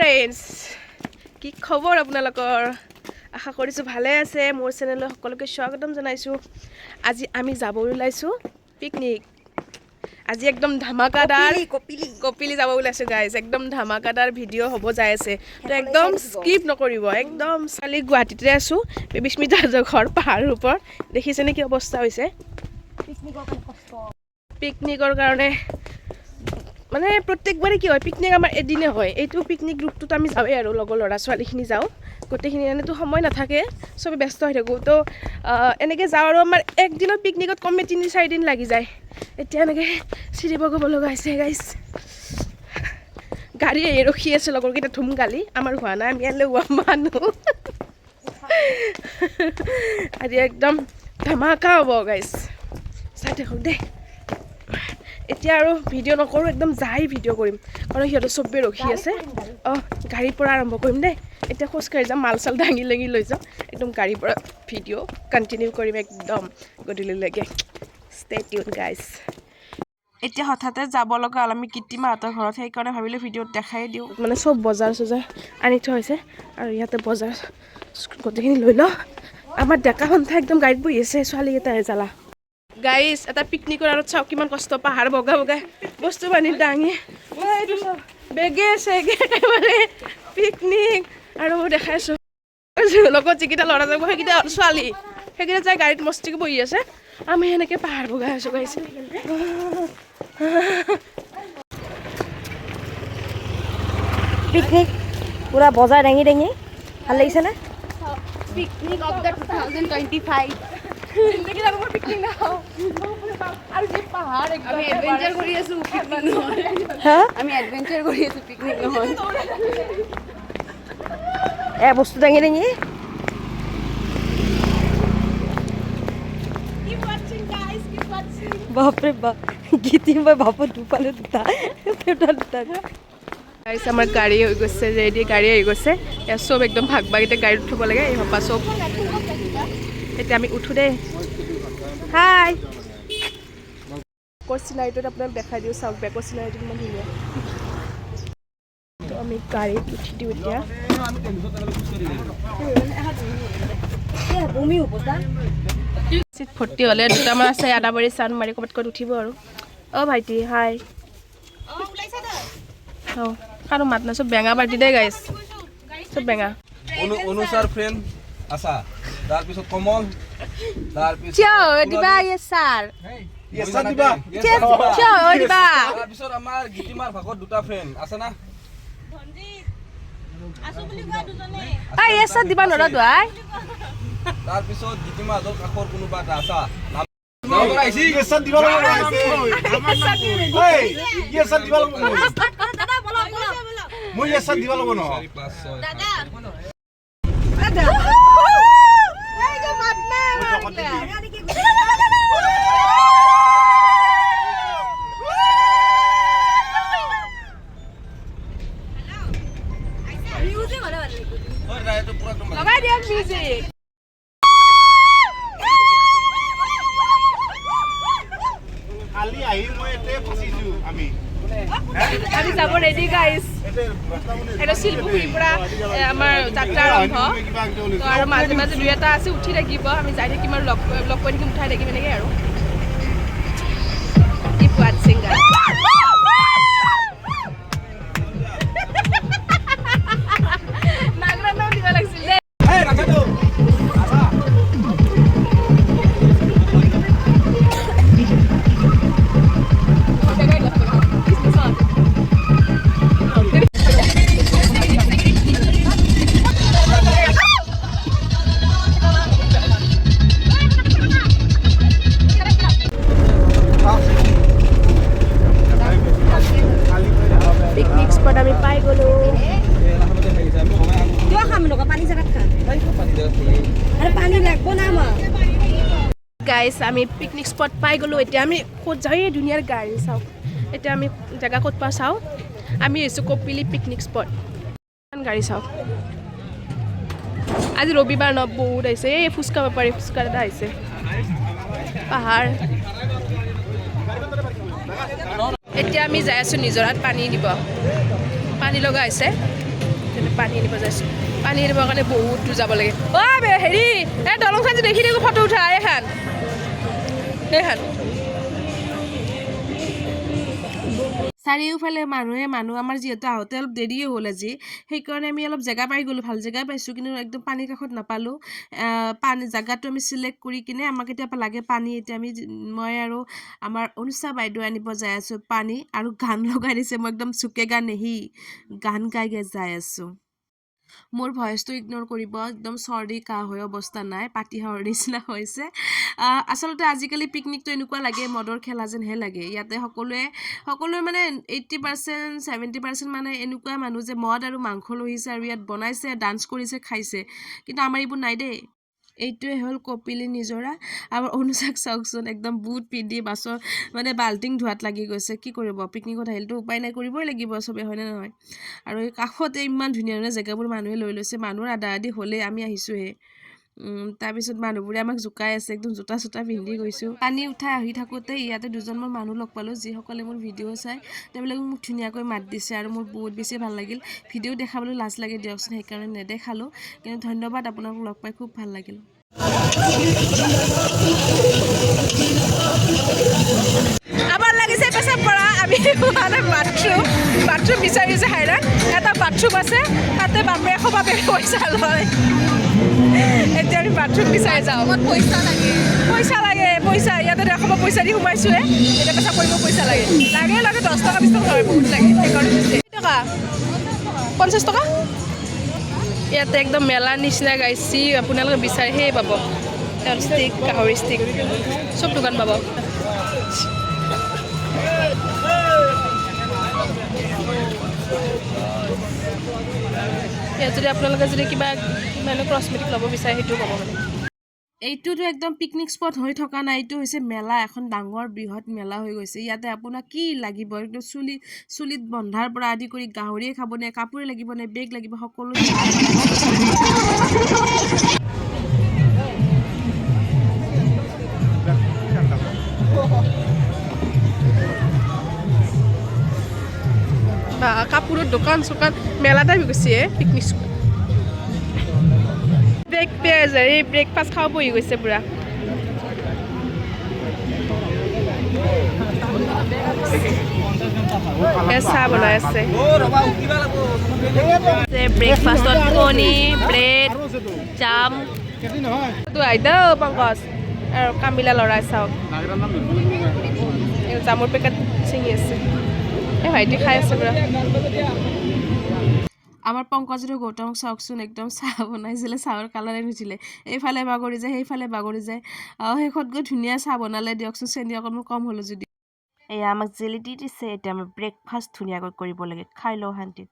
Friends কি খবৰ আপোনালোকৰ আশা কৰিছোঁ ভালে আছে মোৰ চেনেললৈ সকলোকে স্বাগতম জনাইছোঁ আজি আমি যাব ওলাইছোঁ পিকনিক আজি একদম ধামাকাদাৰ কপিলি যাব ওলাইছোঁ গাইজ একদম ধামাকাদাৰ ভিডিঅ' হ'ব যাই আছে তো একদম স্কিপ নকৰিব একদম চালি গুৱাহাটীতে আছোঁ বিস্মিতাৰ ঘৰ পাহাৰৰ ওপৰত দেখিছেনে কি অৱস্থা হৈছে পিকনিকৰ কাৰণে মানে প্ৰত্যেকবাৰে কি হয় পিকনিক আমাৰ এদিনে হয় এইটো পিকনিক গ্ৰুপটোত আমি যাওঁৱেই আৰু লগৰ ল'ৰা ছোৱালীখিনি যাওঁ গোটেইখিনি এনেতো সময় নাথাকে চবে ব্যস্ত হৈ থাকোঁ তো এনেকৈ যাওঁ আৰু আমাৰ একদিনত পিকনিকত কমে 3-4 দিন লাগি যায় এতিয়া এনেকৈ চিৰি বগাব লগা হৈছে গাইজ গাড়ী ৰখি আছে লগৰকেইটা ধুম গালি আমাৰ হোৱা নাই আমি ইয়ালৈ হোৱা মানুহ আজি একদম ধামাকা হ'ব গাইজ চাই থাকক দেই এতিয়া আৰু ভিডিঅ' নকৰোঁ একদম যাই ভিডিঅ' কৰিম কাৰণ সিহঁতৰ চবেই ৰখি আছে গাড়ীৰ পৰা আৰম্ভ কৰিম দেই এতিয়া খোজকাঢ়ি যাম মাল চাল দাঙি লাগি লৈ যাম একদম গাড়ীৰ পৰা ভিডিঅ' কণ্টিনিউ কৰিম একদম গধূলিলৈকে ষ্টে টিউন গাইজ এতিয়া হঠাতে যাব লগা হ'ল আমি কীৰ্তিমাহঁতৰ ঘৰত সেইকাৰণে ভাবিলোঁ ভিডিঅ'ত দেখাই দিওঁ মানে চব বজাৰ চজাৰ আনি থোৱা হৈছে আৰু ইয়াতে বজাৰ গোটেইখিনি লৈ লওঁ আমাৰ ডেকা সন্থা একদম গাড়ীত বহি আছে ছোৱালীকেইটাই জ্বালা গাইজ এটা পিকনিকৰ আৰু চাওক কিমান কষ্ট পাহাৰ বগা বগাই বস্তু বানি দাঙি বেগে চেগে একেবাৰে পিকনিক আৰু দেখাইছোঁ লগত যিকেইটা ল'ৰা যাব সেইকেইটা ছোৱালী সেইকেইটা যাই গাড়ীত মস্তিকে বহি আছে আমি সেনেকৈ পাহাৰ বগাই আছোঁ গাইছে পিকনিক পুৰা বজাৰ দাঙি দাঙি ভাল লাগিছেনে picnic of the 2025 জিন্দগী Logar picnic নাখাওঁ আৰু যে পাহাৰ একদম আমি এডভেঞ্চাৰ কৰি আছোঁ পিকনিক নহয় আমি এডভেঞ্চাৰ কৰি আছোঁ পিকনিক নহয় বস্তু দাঙি দাঙি বাপৰে বাপ গীতি মই ভাপত দুপালে দুটা আমাৰ গাড়ী হৈ গৈছে ৰেডি গাড়ী আহি গৈছে ইয়াত চব একদম ভাগ ভাগ এতিয়া গাড়ীত উঠিব লাগে এই সপা চব এতিয়া আমি উঠো দেই হাই বেকৰ চিনাৰীটোত আপোনাক দেখাই দিওঁ চাওক বেকৰ চিনাৰীটো কিমান ধুনীয়া তো আমি গাড়ীত উঠি দিওঁ এতিয়া চিট ভৰ্তি হ'লে দুটামান আছে আদাবাৰী চানমাৰী ক'ৰবাত ক'ত উঠিব আৰু ভাইটি হাই কাৰো মাত নাই চব বেঙা পাৰ্টি দেই গাইছ চব বেঙা অনুসাৰ ফ্ৰেণ্ড আছা তাৰপিছত কমল তাৰপিছত দিবা ছাৰ তাৰপিছত আমাৰ গীতিমাৰ ভাগত দুটা ফ্ৰেণ্ড আছে না দিবা নৰা তাৰপিছত গীতিমাৰ কাষৰ কোনোবা এটা আছা লগাই দিয়ক মিউজিক আমি যাব ৰেডি গাইজ এটা শিলপুখুৰীৰ পৰা আমাৰ যাত্ৰা আৰম্ভ আৰু মাজে মাজে দুই এটা আছে উঠি থাকিব আমি যাই থাকিম আৰু লগ কৰি থাকিম উঠাই থাকিম এনেকৈ আৰু ৱাট ছিংগাৰ নাগৰা দিব লাগিছিল দেই পিকনিক স্পট আমি পাই গ'লো গাইজ আমি পিকনিক স্পট পাই গ'লোঁ এতিয়া আমি ক'ত যাওঁ এই ধুনীয়াৰ গাড়ী চাওঁ এতিয়া আমি জেগা ক'ত পাওঁ চাওঁ আমি আহিছোঁ কপিলি পিকনিক স্পট গাড়ী চাওঁ আজি ৰবিবাৰ ন বহুত আহিছে এই ফুচকা বেপাৰী ফুচকা এটা আহিছে পাহাৰ এতিয়া আমি যাই আছোঁ নিজৰাত পানী দিব পানী লগা হৈছে পানী আনিব যাইছোঁ পানী আনিবৰ কাৰণে বহুত দূৰ যাব লাগে হেৰি এই দলংখন যে দেখি দেখো ফটো উঠা এইখন চাৰিওফালে মানুহ আমাৰ যিহেতু আহোঁতে অলপ দেৰিয়ে হ'ল আজি সেইকাৰণে আমি অলপ জেগা পাই গ'লোঁ ভাল জেগা পাইছোঁ কিন্তু একদম পানীৰ কাষত নাপালোঁ পানী জেগাটো আমি চিলেক্ট কৰি কিনে আমাক এতিয়া লাগে পানী এতিয়া মই আৰু আমাৰ অনুষা বাইদেউ আনিব যাই আছোঁ পানী আৰু গান লগাই দিছে মই একদম চুকেগা নেহি গান গাই যাই আছোঁ মোৰ ভইচটো ইগন'ৰ কৰিব একদম চৰ্দি কাহ হৈ অৱস্থা নাই পাতিহাঁহৰ নিচিনা হৈছে আচলতে আজিকালি পিকনিকটো এনেকুৱা লাগে মদৰ খেলা যেনহে লাগে ইয়াতে সকলোৱে মানে 80% 70% মানে এনেকুৱা মানুহ যে মদ আৰু মাংস লৈ আহিছে আৰু ইয়াত বনাইছে ডান্স কৰিছে খাইছে কিন্তু আমাৰ এইবোৰ নাই দেই এইটোৱে হ'ল কপিলি নিজৰা আমাৰ অনুষাক চাওকচোন একদম বুট পিন্ধি বাছৰ মানে বাল্টিং ধোৱাত লাগি গৈছে কি কৰিব পিকনিকত আহিলেতো উপায় নাই কৰিবই লাগিব চবেই হয়নে নহয় আৰু এই কাষতে ইমান ধুনীয়া ধুনীয়া জেগাবোৰ মানুহে লৈ লৈছে মানুহৰ আধা আধি হ'লেই আমি আহিছোঁহে তাৰপিছত মানুহবোৰে আমাক জোকাই আছে একদম জোতা চোতা পিন্ধি গৈছোঁ পানী উঠাই আহি থাকোঁতে ইয়াতে দুজনমান মানুহ লগ পালোঁ যিসকলে মোৰ ভিডিঅ' চাই তেওঁলোকে মোক ধুনীয়াকৈ মাত দিছে আৰু মোৰ বহুত বেছি ভাল লাগিল ভিডিঅ' দেখাবলৈ লাজ লাগে দিয়কচোন সেইকাৰণে নেদেখালোঁ কিন্তু ধন্যবাদ আপোনালোক লগ পাই খুব ভাল লাগিল আমাৰ লাগিছে পেচাব কৰা আমি মানে বাথৰুম বিচাৰিছে হাইৰাত এটা বাথৰুম আছে তাতে বাপৰে বাপে পইচা লয় এতিয়া আমি বাথৰুম বিচাৰি যাওঁ পইচা ইয়াতে দেখাব পইচা দি সোমাইছোঁহে এতিয়া পেচাব কৰিব পইচা লাগে 10 টকা 20 টকা হয় বহুত লাগে সেইকাৰণে টকা 50 টকা ইয়াতে একদম মেলাৰ নিচিনা গাইছি আপোনালোকে বিচাৰি সেই পাব তেল ষ্টিক গাহৰি ষ্টিক চব দোকান পাব ইয়াত যদি আপোনালোকে যদি কিবা মানে কছমেটিক ল'ব বিচাৰে সেইটোও পাব মানে এইটোতো একদম পিকনিক স্পট হৈ থকা নাই এইটো হৈছে মেলা এখন ডাঙৰ বৃহৎ মেলা হৈ গৈছে ইয়াতে আপোনাক কি লাগিব একদম চুলিত বন্ধাৰ পৰা আদি কৰি গাহৰিয়ে খাবনে কাপোৰে লাগিব নে বেগ লাগিব সকলো কাপোৰৰ দোকান চোকান মেলা টাইপ হৈ গৈছে পিকনিক স্পট ব্ৰেকফাষ্ট খাব বহি গৈছে পুৰা চাহ বনাই আছে ব্ৰেকফাষ্টত কণী ব্ৰেড জাম আইদা পংকজ আৰু কামিলা ল'ৰাই চাওক জামৰ পেকেট ছিঙি আছে এই ভাইটি খাই আছে পুৰা আমাৰ পংকজৰো গৌতমক চাওকচোন একদম চাহ বনাইছিলে চাহৰ কালাৰে নুঠিলে এইফালে বাগৰি যায় সেইফালে বাগৰি যায় শেষত গৈ ধুনীয়া চাহ বনালে দিয়কচোন চেনি অকণমান কম হ'লো যদি এয়া আমাক জেলি দি দিছে এতিয়া আমি ব্ৰেকফাষ্ট ধুনীয়াকৈ কৰিব লাগে খাই লওঁ শান্তিত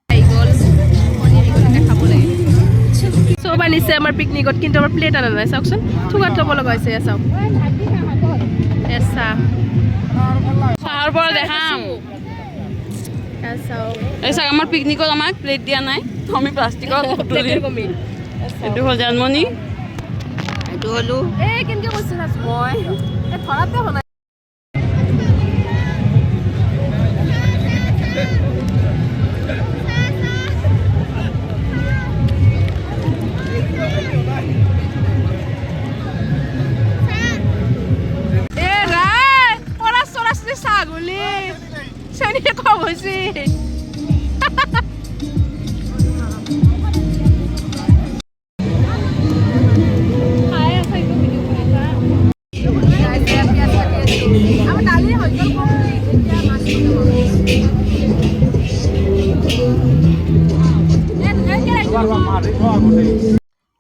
খাব লাগে চব আনিছে আমাৰ পিকনিকত কিন্তু আমাৰ প্লেট আনা নাই চাওকচোন থুকাত ল'ব লগা হৈছে চাওক চাহৰ পৰা দেখাম এই চাওক আমাৰ পিকনিকত আমাক প্লেট দিয়া নাই আমি প্লাষ্টিকৰ এইটো হ'ল জানমণি এইটো হ'লো কেনেকৈ কৈছে মই ধৰাতে বনাই ছাগলী চেনি কম হৈছে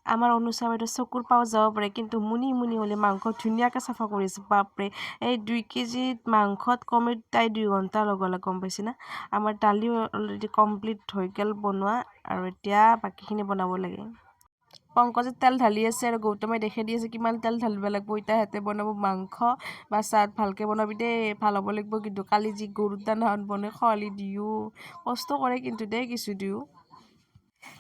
আমাৰ অনুষা বাইদেউ চকুৰ পাও যাব পাৰে কিন্তু মুনি হ'লে মাংস ধুনীয়াকৈ চাফা কৰিছে বাপৰে এই 2 কেজি মাংসত কমেও তাই 2 ঘণ্টা লগালে গম পাইছে না আমাৰ দালি অলৰেডি কমপ্লিট হৈ গ'ল বনোৱা আৰু এতিয়া বাকীখিনি বনাব লাগে পংকজে তেল ঢালি আছে আৰু গৌতমে দেখাই দি আছে কিমান তেল ঢালিব লাগিব এতিয়া সিহঁতে বনাব মাংস বা চাট ভালকৈ বনাবি দেই ভাল হ'ব লাগিব কিন্তু কালি যি গৰুৰ দানাখন বনাই খোৱালি দিওঁ কষ্ট কৰে কিন্তু দেই কিছু দিওঁ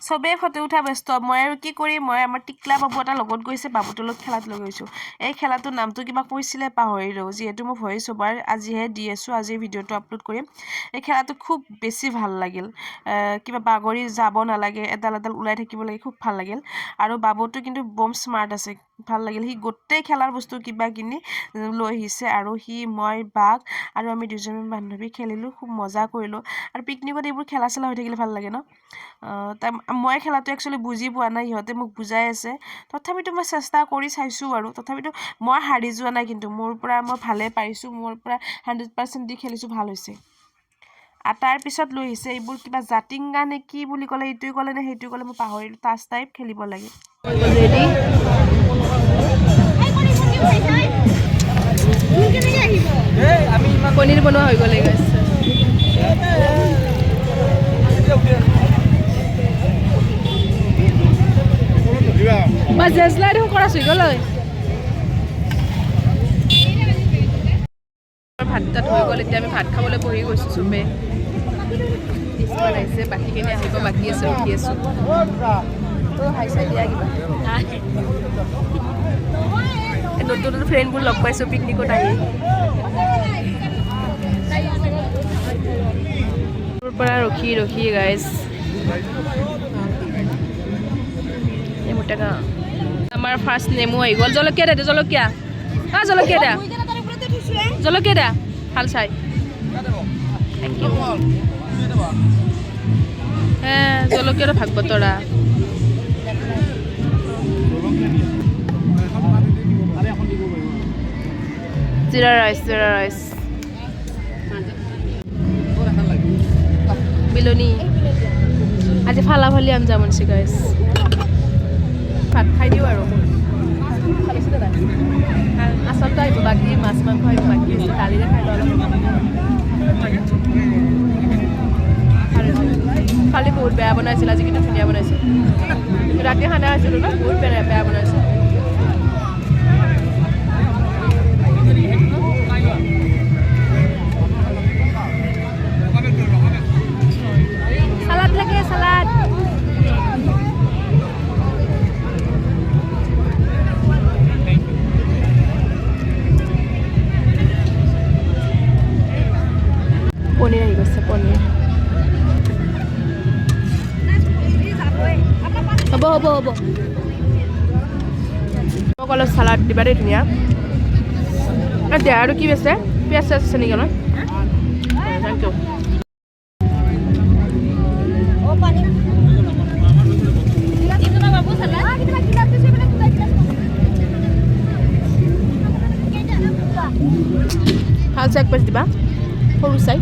চবেই ফটো উঠা ব্যস্ত মই আৰু কি কৰি মই আমাৰ টিকলা বাবু এটা লগত গৈছে বাবুটোৰ লগত খেলাত লৈ গৈছোঁ এই খেলাটোৰ নামটো কিবা কৈছিলে পাহৰিলোঁ যিহেতু মই ভইচ অভাৰ আজিহে দি আছোঁ আজি ভিডিঅ'টো আপলোড কৰিম এই খেলাটো খুব বেছি ভাল লাগিল কিবা বাগৰি যাব নালাগে এডাল এডাল ওলাই থাকিব লাগে খুব ভাল লাগিল আৰু বাবুটো কিন্তু বম স্মাৰ্ট আছে ভাল লাগিল সি গোটেই খেলাৰ বস্তু কিবা কিনি লৈ আহিছে আৰু সি মই বাঘ আৰু আমি দুজনী বান্ধৱী খেলিলোঁ খুব মজা কৰিলোঁ আৰু পিকনিকত এইবোৰ খেলা চেলা হৈ থাকিলে ভাল লাগে ন মই খেলাটো একচুৱেলি বুজি পোৱা নাই ইহঁতে মোক বুজাই আছে তথাপিতো মই চেষ্টা কৰি চাইছোঁ আৰু তথাপিতো মই হাৰি যোৱা নাই কিন্তু মোৰ পৰা মই ভালে পাৰিছোঁ মোৰ পৰা 100% দি খেলিছোঁ ভাল হৈছে আৰু তাৰপিছত লৈ আহিছে এইবোৰ কিবা জাতিংগা নে কি বুলি ক'লে এইটোৱে ক'লে নে সেইটোৱে ক'লে মই পাহৰিলোঁ টাচ টাইপ খেলিব লাগে ৰেডি পনীৰ বনোৱা হৈ গ'লে গাইছ মই জেজলাই দেখোন কৰা চুই গ'ল ভাত তাত হৈ গ'ল এতিয়া আমি ভাত খাবলৈ বহি গৈছোঁ চবেই কিছুমান আহিছে বাকীখিনি আহিব বাকী আছে ৰখি আছোঁ হাই চাই দিয়া কিবা নতুন নতুন ফ্ৰেণ্ডবোৰ লগ পাইছোঁ পিকনিকত আহি পৰা ৰখি ৰখি গাইছ আমাৰ ফাৰ্ষ্ট নেমু আহি গ'ল জলকীয়া দে জলকীয়া জলকীয়া দে জলকীয়া দে ভাল চাই থেংক ইউ জলকীয়াটো ভাগ বতৰা জিৰা ৰাইচ বিলনি আজি ফালা ফালি আঞ্জা বনছি গাইছ ভাত খাই দিওঁ আৰু আচলতে আহিব বাকী মাছ মাংস আহিব বাকী আছে দালিৰে খাই লওঁ কালি বহুত বেয়া বনাইছিল আজি কিন্তু ধুনীয়া বনাইছিল ৰাতি খানা আছিলোঁ ন বহুত বেয়া বনাইছিল চালাড লাগে চালাড পনীৰ আহি গৈছে পনীৰ হ'ব মোক অলপ চালাড দিবা দেই ধুনীয়া দিয়া আৰু কি আছে পিঁয়াজ চিয়াজ আছে নেকি অলপ থেংক ইউ ভাল চাই এক পেজ দিবা সৰু চাই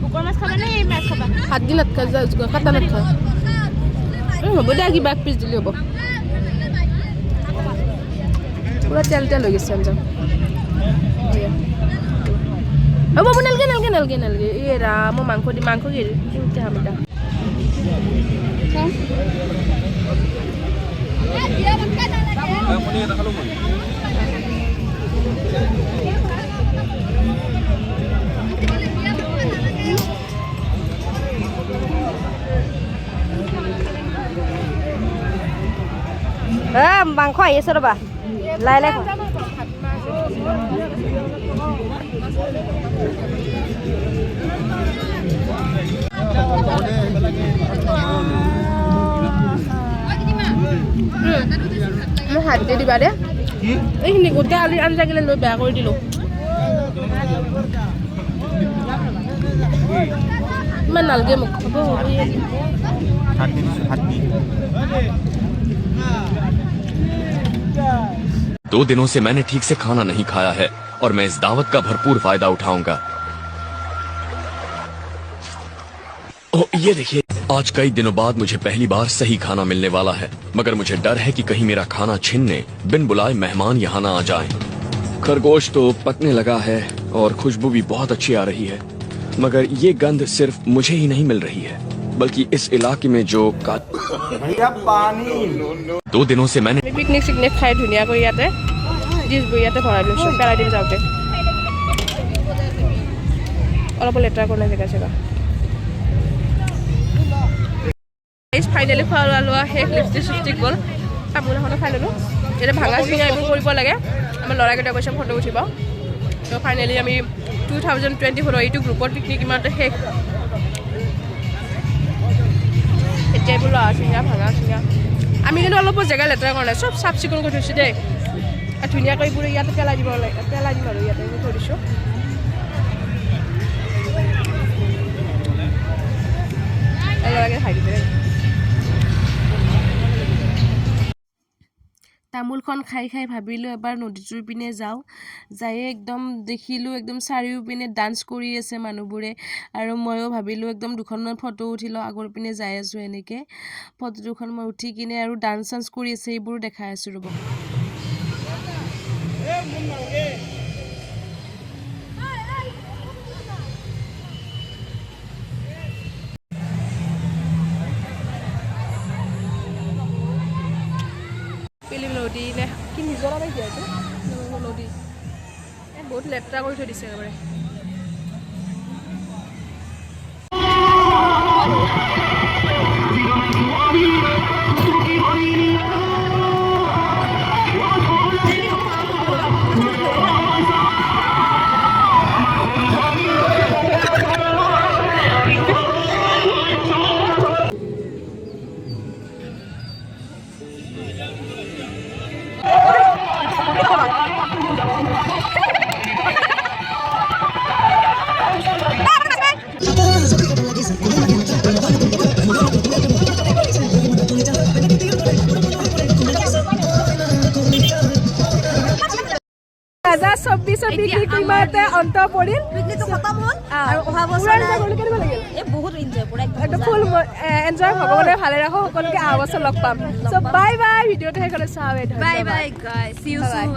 কুকুৰ মাছ খাবা নে মাছ খাবা হাত দি নাথা কাটা নাথা হ'ব দে কিবা এক পিচ দিলে হ'ব পুৰা তেল তেল হৈ গৈছে আঞ্জা হ'ব নালগে এই ৰাম মই মাংস দি মাংস কি কেনেকৈ খাম মাংস আহি আছে ৰ'বা লাই লাই মোক হাত দি দিবা দে এইখিনি গোটেই আলু আঞ্জাগিলে লৈ বেয়া কৰি দিলোঁ ইমান নালগে মোক হ'ব 2 दिनों से मैंने ठीक से खाना नहीं खाया है और मैं इस दावत का भरपूर फायदा उठाऊंगा। ओह ये देखिए आज कई दिनों बाद मुझे पहली बार सही खाना मिलने वाला है मगर मुझे डर है कि कहीं मेरा खाना छीनने बिन बुलाए मेहमान यहाँ ना आ जाएं। खरगोश तो पकने लगा है और खुशबू भी बहुत अच्छी आ रही है मगर ये गंध सिर्फ मुझे ही नहीं मिल रही है बल्कि इस इलाके में जो 2 दिनों से मैंने पिकनिक सिकनिक खाई धुनिया को याते डिशबो याते भराइ লৈছো পেলাই দিম যাওঁতে অলপ লেটাৰ কৰি জেগা গাইজ ফাইনেলি খোৱা লোৱা শেষ লিপষ্টিক চিপষ্টিক গ'ল তামোল এখনো খাই ল'লোঁ এতিয়া ভাঙা চিঙা এইবোৰ কৰিব লাগে আমাৰ ল'ৰাকেইটা কৈছে ফটো উঠিব তো ফাইনেলি আমি 2024 এইটো গ্ৰুপৰ পিকনিক ইমানতে শেষ এতিয়া এইবোৰ ল'ৰা চিঙা ভাঙা চিঙা আমি কিন্তু অলপ জেগা লেতেৰা কৰা নাই চব চাফ চিকুণ কৰি থৈছোঁ দেই আৰু ধুনীয়াকৈ এইবোৰ ইয়াতে পেলাই দিম আৰু ইয়াতে থৈ দিছোঁ ল'ৰাকে খাই দিছে তামোলখন খাই খাই ভাবিলোঁ এবাৰ নদীটোৰ পিনে যাওঁ যায়ে একদম দেখিলোঁ একদম চাৰিওপিনে ডান্স কৰি আছে মানুহবোৰে আৰু ময়ো ভাবিলোঁ একদম দুখনমান ফটো উঠি লওঁ আগৰ পিনে যাই আছোঁ এনেকৈ ফটো দুখন মই উঠি কিনে আৰু ডান্স চান্স কৰি আছে এইবোৰো দেখাই আছোঁ ৰ'ব পিলিম নদী নে কি নিজৰা নাই দিয়া এইটো নদী বহুত লেতেৰা কৰি থৈ দিছে একেবাৰে পিকনিকতে অন্ত পৰিল পিকনিকটো খতম হ'ল আৰু অহা বছৰ কেনেকুৱা লাগিল এই বহুত এনজয় কৰা একদম ফুল এনজয় ভগৱানে ভালে ৰাখক সকলোকে অহা বছৰ লগ পাম চ' বাই বাই ভিডিঅ'টো শেষ হ'লে চাওঁৱে বাই বাই গাইছ সি ইউ সুন